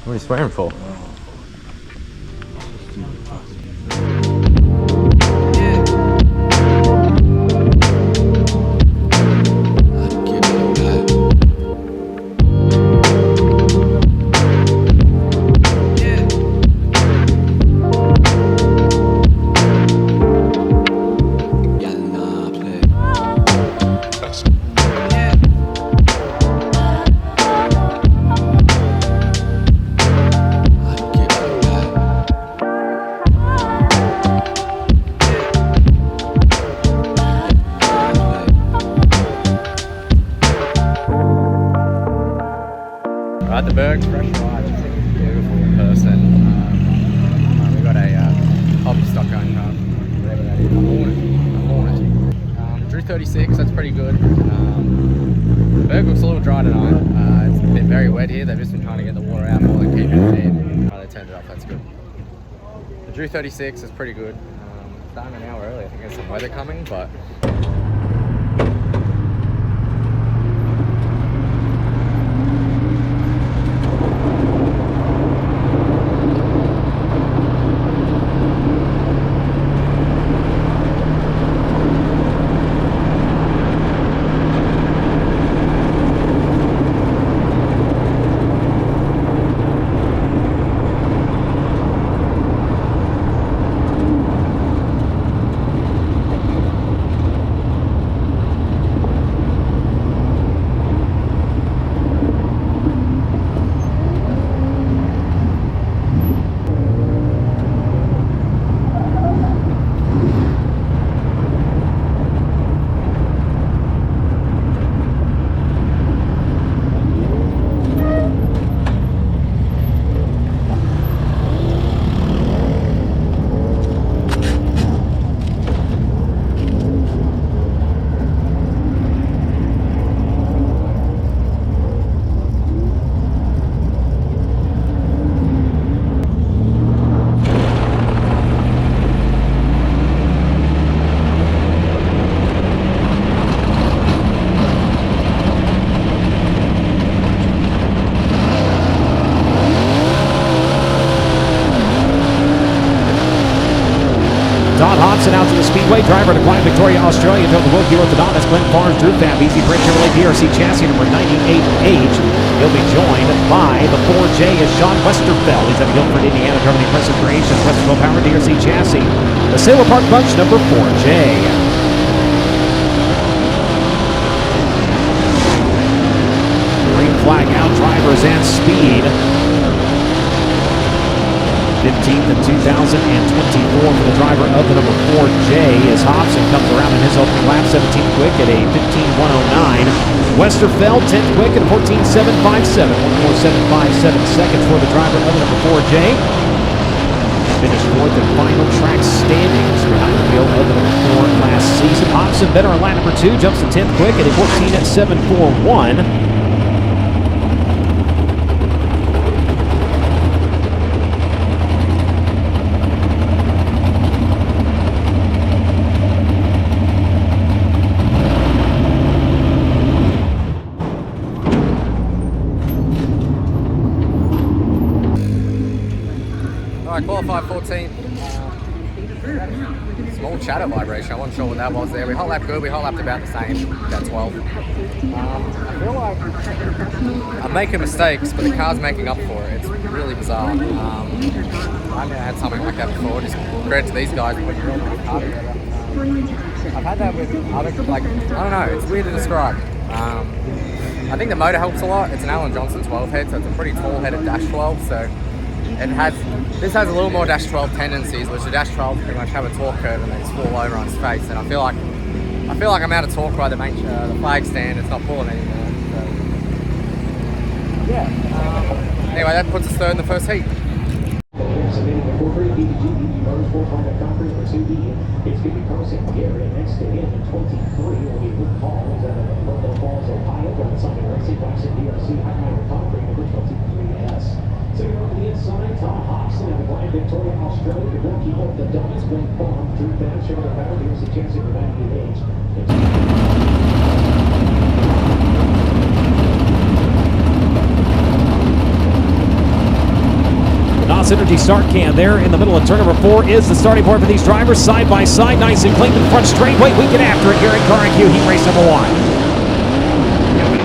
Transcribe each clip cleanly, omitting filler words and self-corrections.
What are you swearing for? The Berg's fresh ride, it's beautiful in person. We've got a hobby stock going car, whatever that is, a Hornet. Drew 36, that's pretty good. The Berg looks a little dry tonight. It's been very wet here, they've just been trying to get the water out more than keeping it in. They turned it off, that's good. The Drew 36 is pretty good. Starting an hour early, I think there's some weather coming, but Out to the speedway, driver to climb Victoria, Australia, until the Wilkie orthodontist Glenn Farnes, Drew Fab, Easy Brake Chevrolet DRC chassis number 98H. He'll be joined by the 4J as Sean Westerfeld. He's at Guilford, Indiana, driving the Impressive Creations Westerfeld Power DRC chassis. The Sailor Park Bunch number 4J. Green flag out, drivers and speed. 15th in 2024 for the driver of the number 4J as Hobson comes around in his opening lap, 17th quick at a 15:109. Westerfeld 10th quick at a 14:757. 1:47.57 seconds for the driver of the number 4J. Finished fourth in final track standings behind the wheel of the number 4 last season. Hobson better on lap number 2, jumps to 10th quick at a 14:741. Qualified 14th. Small chatter vibration. I wasn't sure what that was there. We hot lapped good. We hot lapped about the same, about 12. I feel like I'm making mistakes, but the car's making up for it. It's really bizarre. I've never had something like that before. Just credit to these guys for putting the car together. I've had that with other, like, I don't know. It's weird to describe. I think the motor helps a lot. It's an Alan Johnson 12 head, so it's a pretty tall headed dash 12. So this has a little more dash 12 tendencies, which the dash 12 pretty much have a torque curve and they just fall over on its face. And I feel like I'm out of torque by the flag stand. It's not pulling anymore. So, yeah. Anyway, that puts us third in the first heat. It's going to be Carson Garrett next to him in 23 will be Luke Hall. He's out of Buffalo Falls, Ohio. Got Simon Racing, Bryce DRC, High Concrete, number 23S. So you're on the inside, Tom Hobson out of Grand Victoria, Australia. The rookie of the Donuts, Glenn Farm, Drew Fab, Chevrolet Power, DRC chassis for 98H. NOS Energy start can there in the middle of turn number 4 is the starting point for these drivers. Side by side, nice and clean to the front straightaway. We get after it here in Car IQ Heat Race number 1.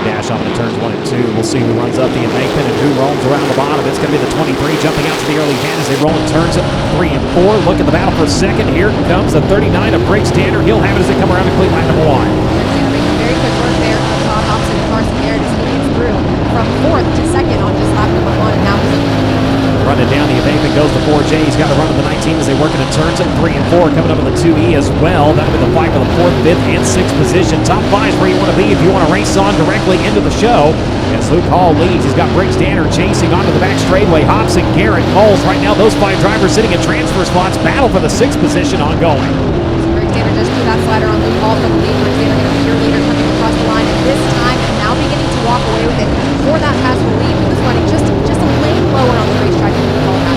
Dash off into turns 1 and 2. We'll see who runs up the embankment and who roams around the bottom. It's going to be the 23 jumping out to the early hand as they roll in turns 3 and 4. Look at the battle for a second. Here comes the 39 of Brake Standard. He'll have it as they come around to clean line number 1. Very quick work there on Todd Hobson and Carson Garrett as he gets through from 4th to 2nd on just lap number 1, and now he's running down the embankment goes to 4J. He's got to run to the 19 as they work into turns at 3 and 4. Coming up in the 2E as well. That'll be the fight for the 4th, 5th, and 6th position. Top 5 is where you want to be if you want to race on directly into the show. As Luke Hall leads, he's got Brake Standard chasing onto the back straightaway. Hobson, Garrett, Moles. Right now, those 5 drivers sitting in transfer spots. Battle for the 6th position ongoing. Brake Standard just threw that slider on Luke Hall from the lead. Brake Standard going to be your leader coming across the line at this time, and now beginning to walk away with it. For that pass for lead, he was running just a lane lower on the racetrack than Luke Hall had.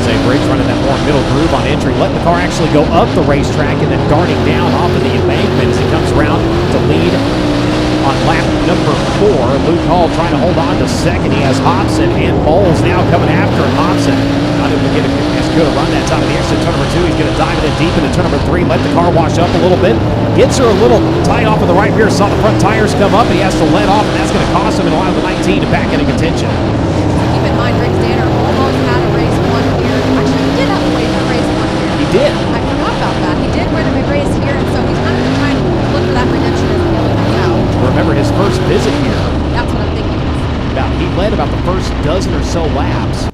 Say Brake's running that more middle groove on entry, letting the car actually go up the racetrack and then darting down off of the embankment as he comes around to lead on lap number 4. Luke Hall trying to hold on to 2nd. He has Hobson and Moles now coming after him. Hobson not able to get as good a run that time of the exit. Turn number 2, he's going to dive it in deep into turn number 3, let the car wash up a little bit. Gets her a little tight off of the right rear, saw the front tires come up, and he has to let off, and that's going to cost him in line with the 19 to back into contention. Keep in mind, Brake Standard almost had a race 1 here. Actually, he did have a race 1 here. He did. I forgot about that. He did win a race here, and so he's kind of trying to look for that redemption as the yellow comes out. Remember his first visit here. That's what I'm thinking. He led about the first dozen or so laps.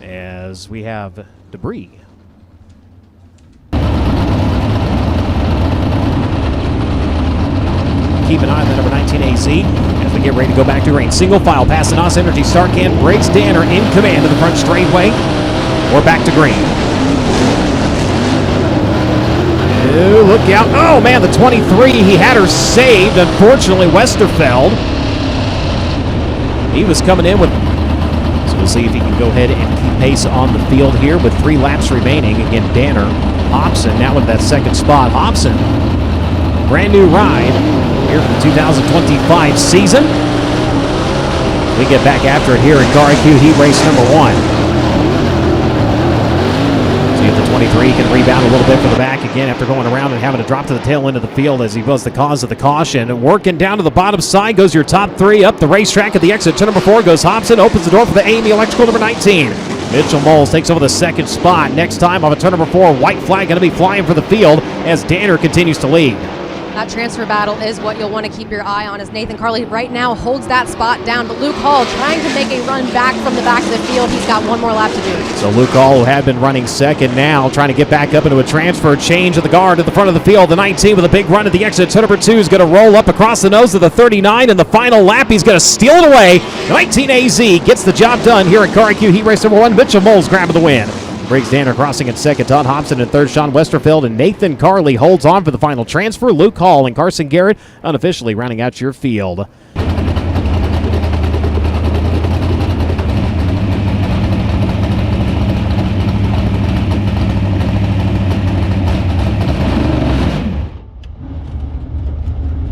As we have debris. Keep an eye on the number 19 AC as we get ready to go back to green. Single file past the NOS Energy start can. Brake Standard in command of the front straightaway. We're back to green. Oh, look out. Oh, man, the 23. He had her saved. Unfortunately, Westerfeld. He was coming in with... So we'll see if he can go ahead and keep pace on the field here with 3 laps remaining. Again, Danner, Hobson, now with that 2nd spot. Hobson, brand new ride here for the 2025 season. We get back after it here in Car IQ Heat Race number 1. See if the 23 can rebound a little bit from the back again after going around and having to drop to the tail end of the field as he was the cause of the caution. And working down to the bottom side goes your top 3 up the racetrack at the exit. Turn number 4 goes Hobson, opens the door for the AME Electrical number 19. Mitchell Moles takes over the 2nd spot. Next time off of turn number 4, white flag going to be flying for the field as Danner continues to lead. That transfer battle is what you'll want to keep your eye on as Nathan Carley right now holds that spot down. But Luke Hall trying to make a run back from the back of the field. He's got 1 more lap to do. So Luke Hall, who had been running 2nd, now trying to get back up into a transfer. Change of the guard at the front of the field. The 19 with a big run at the exit. Turn number 2 is going to roll up across the nose of the 39. In the final lap, he's going to steal it away. 19 AZ gets the job done here at Car IQ Heat Race number 1. Mitchell Moles grabbing the win. Brake Standard crossing in 2nd. Todd Hobson in 3rd. Sean Westerfeld and Nathan Carley holds on for the final transfer. Luke Hall and Carson Garrett unofficially rounding out your field.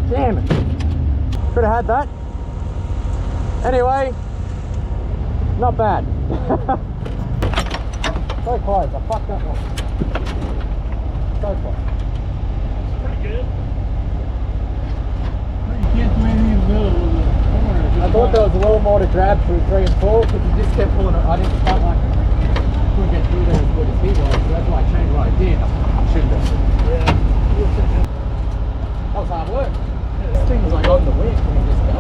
Damn it. Could have had that. Anyway, not bad. So close, I fucked that one. So close. It's pretty good. You can't do anything in the middle of the corner. I thought there was a little more to grab through 3 and 4 because you just kept pulling it. I didn't felt like I couldn't get through there as good as he was, so that's why I changed what I did. I shouldn't have. Yeah. That was hard work. This thing was like on the wick when he just go.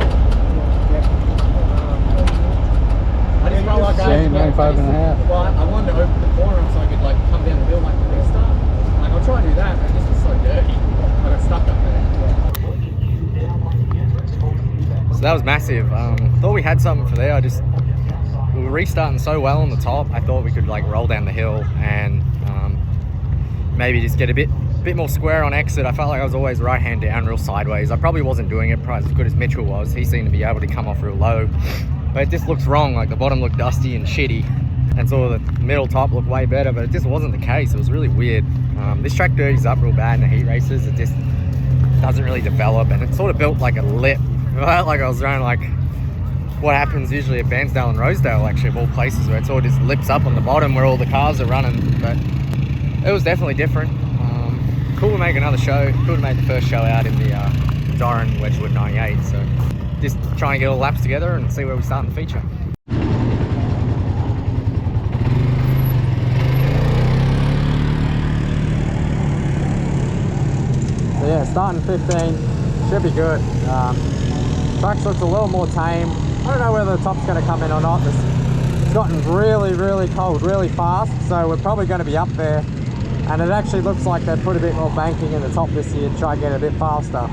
I just felt like I had to 95 and a half. Well, I wanted to open the corner so I could like come down the hill like the restart. Like I'll try and do that, but it just was so dirty. I got stuck up there. So that was massive. Thought we had something for there. We were restarting so well on the top. I thought we could like roll down the hill and maybe just get a bit more square on exit. I felt like I was always right hand down, real sideways. I probably wasn't doing it probably as good as Mitchell was. He seemed to be able to come off real low. But it just looks wrong, like the bottom looked dusty and shitty, and so the middle top looked way better, but it just wasn't the case. It was really weird. This track dirties up real bad in the heat races. It just doesn't really develop, and it sort of built like a lip. I felt like I was running like what happens usually at Bairnsdale and Rosedale, actually, of all places, where it's all just lips up on the bottom where all the cars are running. But it was definitely different. Cool to make another show. Cool to make the first show out in the Doran Wedgewood 98. So just trying to get all the laps together and see where we start in the feature. So yeah, starting 15 should be good. Track looks a little more tame. I don't know whether the top's going to come in or not. It's gotten really, really cold really fast, so we're probably going to be up there. And it actually looks like they put a bit more banking in the top this year to try and get it a bit faster.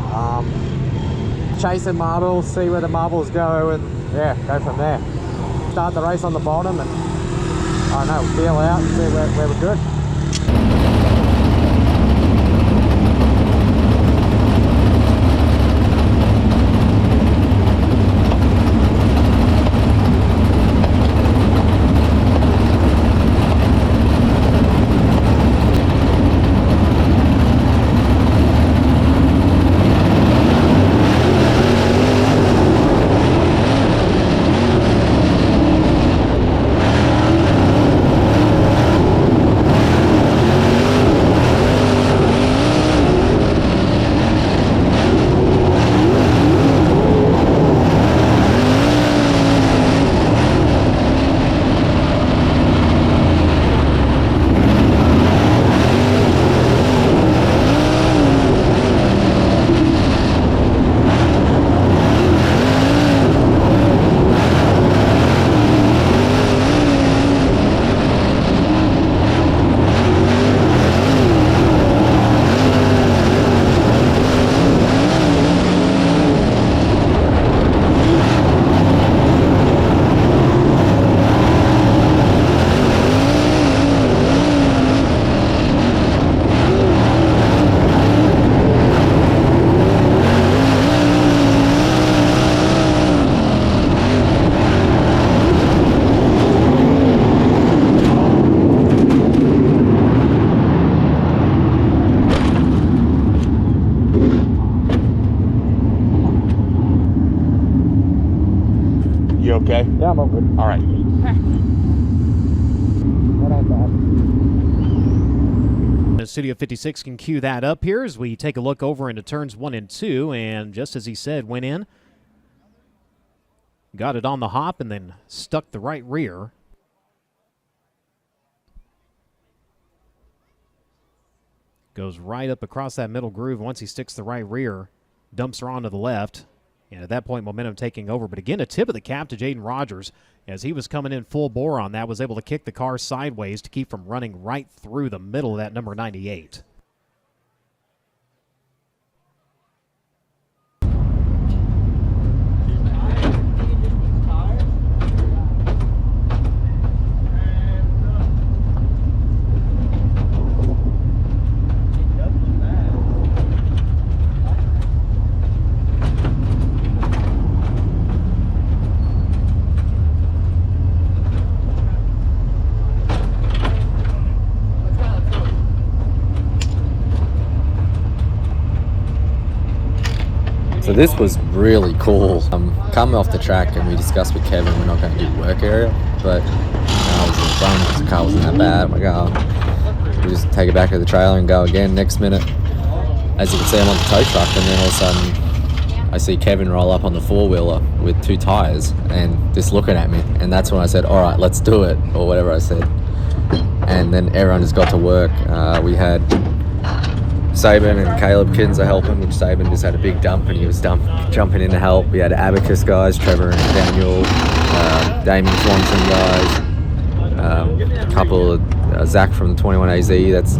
Chasing marbles, see where the marbles go, and yeah, go from there. Start the race on the bottom and, I don't know, feel out and see where we're good. Okay? Yeah, I'm all good. All right. That ain't bad. The Studio 56 can cue that up here as we take a look over into turns 1 and 2, and just as he said, went in, got it on the hop, and then stuck the right rear. Goes right up across that middle groove. Once he sticks the right rear, dumps her onto the left. And at that point, momentum taking over. But again, a tip of the cap to Jaden Rogers as he was coming in full bore on that, was able to kick the car sideways to keep from running right through the middle of that number 98. So this was really cool. Coming off the track, and we discussed with Kevin we're not going to do work area, but I was fun because the car wasn't that bad. We're like, we just take it back to the trailer and go again. Next minute, as you can see, I'm on the tow truck, and then all of a sudden I see Kevin roll up on the four-wheeler with 2 tires and just looking at me, and that's when I said, all right, let's do it, or whatever I said. And then everyone just got to work. We had Saban and Caleb Kinzer helping, which Saban just had a big dump and he was jumping in to help. We had Abacus guys, Trevor and Daniel, Damien Swanson guys, a couple of Zach from the 21AZ. That's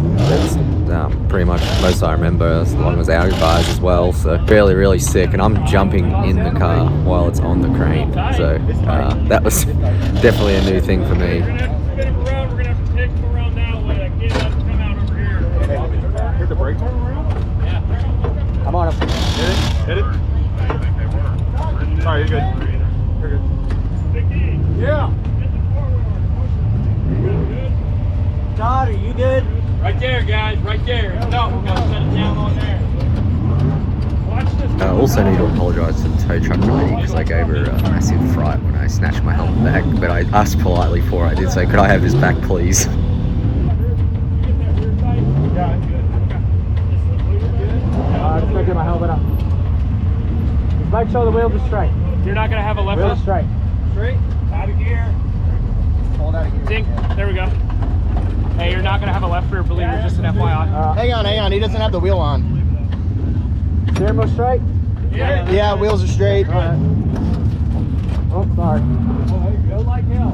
pretty much most I remember, as long as our guys as well. So really sick, and I'm jumping in the car while it's on the crane. So that was definitely a new thing for me. Hit the brake. I'm on him. Hit it. Sorry, you're good. You're good. Yeah. Todd, are you good? Right there, guys, right there. No, we're going to set it down on there. Watch the Also need to apologise to the tow truck lady because I gave her a massive fright when I snatched my helmet back, but I asked politely for it. I did say, could I have this back please? Just make sure my helmet up. Just make sure the wheels are straight. You're not gonna have a left Wheels straight. straight? Out of gear. Hold out of gear. Dink. There we go. Hey, you're not gonna have a left rear bleeder, just an FYI. Hang on. He doesn't have the wheel on. Steering wheel straight? Yeah, wheels are straight. All right. Oh, sorry. Go like hell.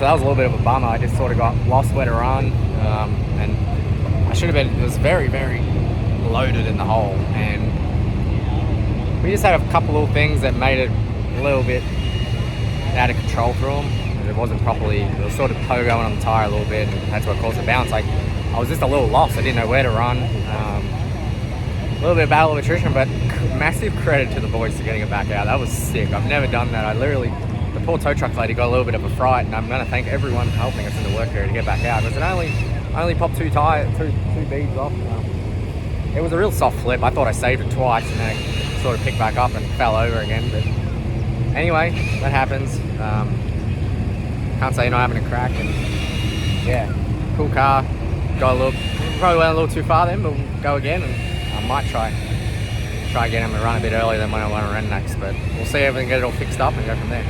that was a little bit of a bummer. I just sort of got lost where to run, and I should have been. It was very, very loaded in the hole, and we just had a couple little things that made it a little bit out of control through them. It wasn't properly. It was sort of pogoing on the tire a little bit, and that's what caused the bounce. Like, I was just a little lost. I didn't know where to run. A little bit of battle of attrition, but massive credit to the boys for getting it back out. That was sick. I've never done that. The poor tow truck lady got a little bit of a fright, and I'm going to thank everyone helping us in the work area to get back out, because it only popped two beads off. It was a real soft flip. I thought I saved it twice, and then it sort of picked back up and fell over again. But anyway, that happens. Can't say you're not having a crack, and yeah, cool car. Probably went a little too far then, but we'll go again, and I might try get him to run a bit earlier than when I want to run next, but we'll see if we can get it all fixed up and go from there.